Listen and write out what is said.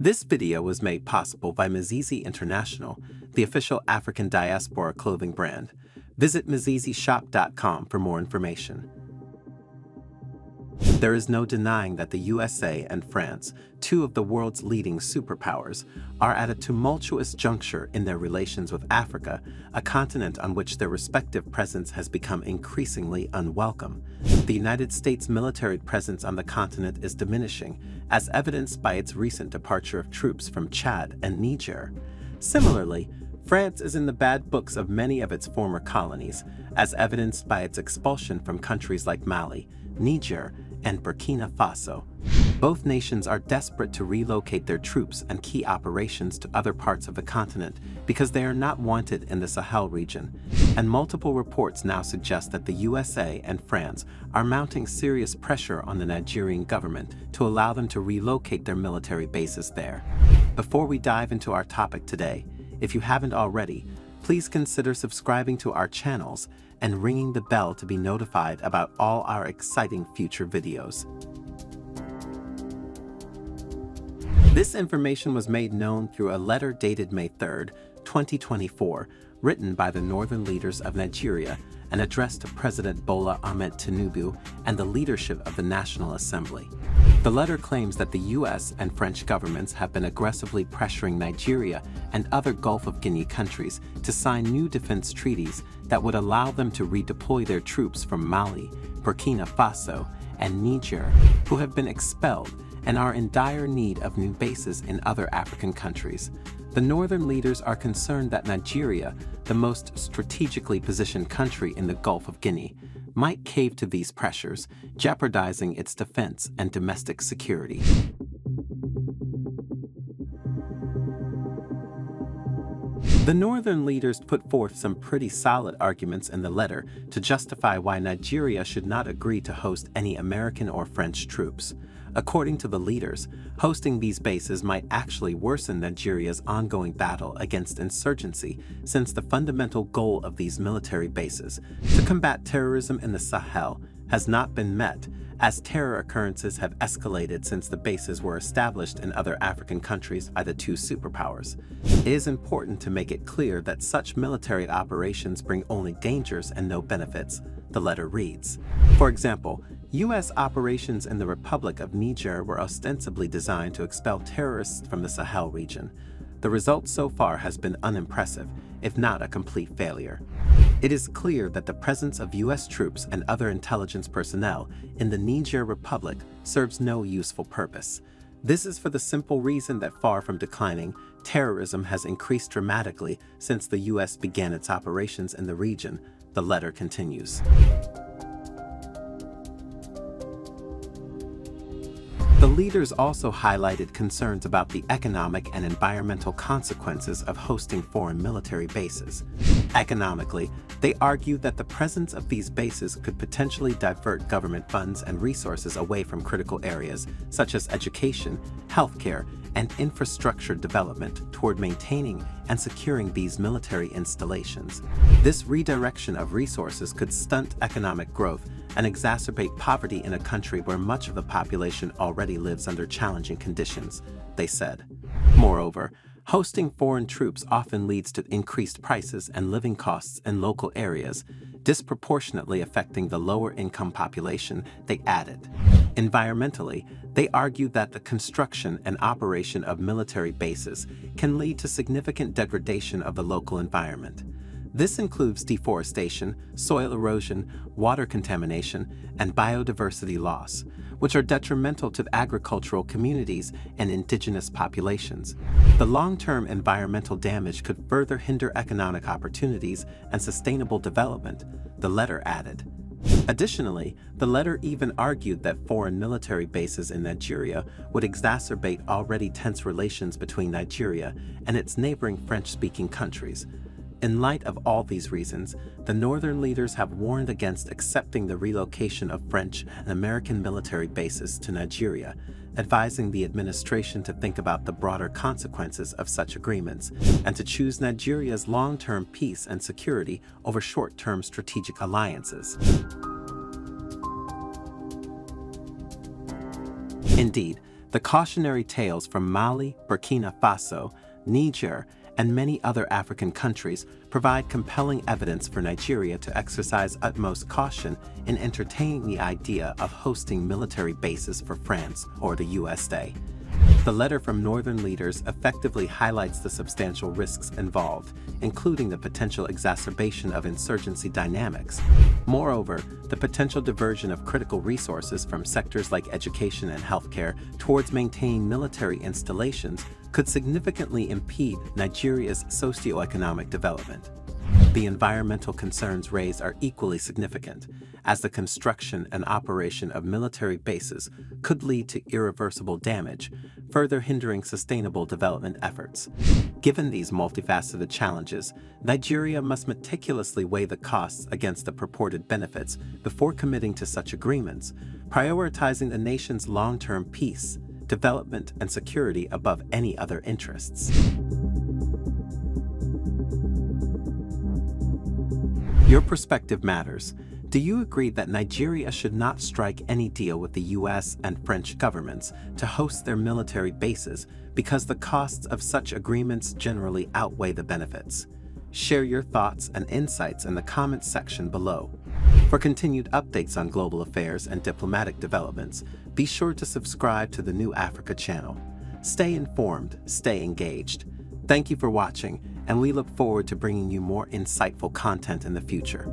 This video was made possible by Mzizi International, the official African diaspora clothing brand. Visit mzizishop.com for more information. There is no denying that the USA and France, two of the world's leading superpowers, are at a tumultuous juncture in their relations with Africa, a continent on which their respective presence has become increasingly unwelcome. The United States' military presence on the continent is diminishing, as evidenced by its recent departure of troops from Chad and Niger. Similarly, France is in the bad books of many of its former colonies, as evidenced by its expulsion from countries like Mali, Niger, and Burkina Faso. Both nations are desperate to relocate their troops and key operations to other parts of the continent because they are not wanted in the Sahel region, and multiple reports now suggest that the USA and France are mounting serious pressure on the Nigerian government to allow them to relocate their military bases there. Before we dive into our topic today, if you haven't already, please consider subscribing to our channels and ringing the bell to be notified about all our exciting future videos. This information was made known through a letter dated May 3, 2024, written by the northern leaders of Nigeria and addressed to President Bola Ahmed Tinubu and the leadership of the National Assembly. The letter claims that the US and French governments have been aggressively pressuring Nigeria and other Gulf of Guinea countries to sign new defense treaties that would allow them to redeploy their troops from Mali, Burkina Faso, and Niger, who have been expelled and are in dire need of new bases in other African countries. The northern leaders are concerned that Nigeria, the most strategically positioned country in the Gulf of Guinea, might cave to these pressures, jeopardizing its defense and domestic security. The northern leaders put forth some pretty solid arguments in the letter to justify why Nigeria should not agree to host any American or French troops. According to the leaders, hosting these bases might actually worsen Nigeria's ongoing battle against insurgency, since the fundamental goal of these military bases, to combat terrorism in the Sahel, has not been met, as terror occurrences have escalated since the bases were established in other African countries by the two superpowers. It is important to make it clear that such military operations bring only dangers and no benefits, the letter reads. For example, U.S. operations in the Republic of Niger were ostensibly designed to expel terrorists from the Sahel region. The result so far has been unimpressive, if not a complete failure. It is clear that the presence of U.S. troops and other intelligence personnel in the Niger Republic serves no useful purpose. This is for the simple reason that, far from declining, terrorism has increased dramatically since the U.S. began its operations in the region, the letter continues. The leaders also highlighted concerns about the economic and environmental consequences of hosting foreign military bases. Economically, they argued that the presence of these bases could potentially divert government funds and resources away from critical areas such as education, healthcare, and infrastructure development toward maintaining and securing these military installations. This redirection of resources could stunt economic growth and exacerbate poverty in a country where much of the population already lives under challenging conditions, they said. Moreover, hosting foreign troops often leads to increased prices and living costs in local areas, disproportionately affecting the lower-income population, they added. Environmentally, they argued that the construction and operation of military bases can lead to significant degradation of the local environment. This includes deforestation, soil erosion, water contamination, and biodiversity loss, which are detrimental to agricultural communities and indigenous populations. The long-term environmental damage could further hinder economic opportunities and sustainable development, the letter added. Additionally, the letter even argued that foreign military bases in Nigeria would exacerbate already tense relations between Nigeria and its neighboring French-speaking countries. In light of all these reasons, the northern leaders have warned against accepting the relocation of French and American military bases to Nigeria, advising the administration to think about the broader consequences of such agreements and to choose Nigeria's long-term peace and security over short-term strategic alliances. Indeed, The cautionary tales from Mali, Burkina Faso, Niger, and many other African countries provide compelling evidence for Nigeria to exercise utmost caution in entertaining the idea of hosting military bases for France or the USA. The letter from northern leaders effectively highlights the substantial risks involved, including the potential exacerbation of insurgency dynamics. Moreover, the potential diversion of critical resources from sectors like education and healthcare towards maintaining military installations could significantly impede Nigeria's socioeconomic development. The environmental concerns raised are equally significant, as the construction and operation of military bases could lead to irreversible damage, further hindering sustainable development efforts. Given these multifaceted challenges, Nigeria must meticulously weigh the costs against the purported benefits before committing to such agreements, prioritizing the nation's long-term peace, development, and security above any other interests. Your perspective matters. Do you agree that Nigeria should not strike any deal with the US and French governments to host their military bases because the costs of such agreements generally outweigh the benefits? Share your thoughts and insights in the comments section below. For continued updates on global affairs and diplomatic developments, be sure to subscribe to the New Africa channel. Stay informed, stay engaged. Thank you for watching, and we look forward to bringing you more insightful content in the future.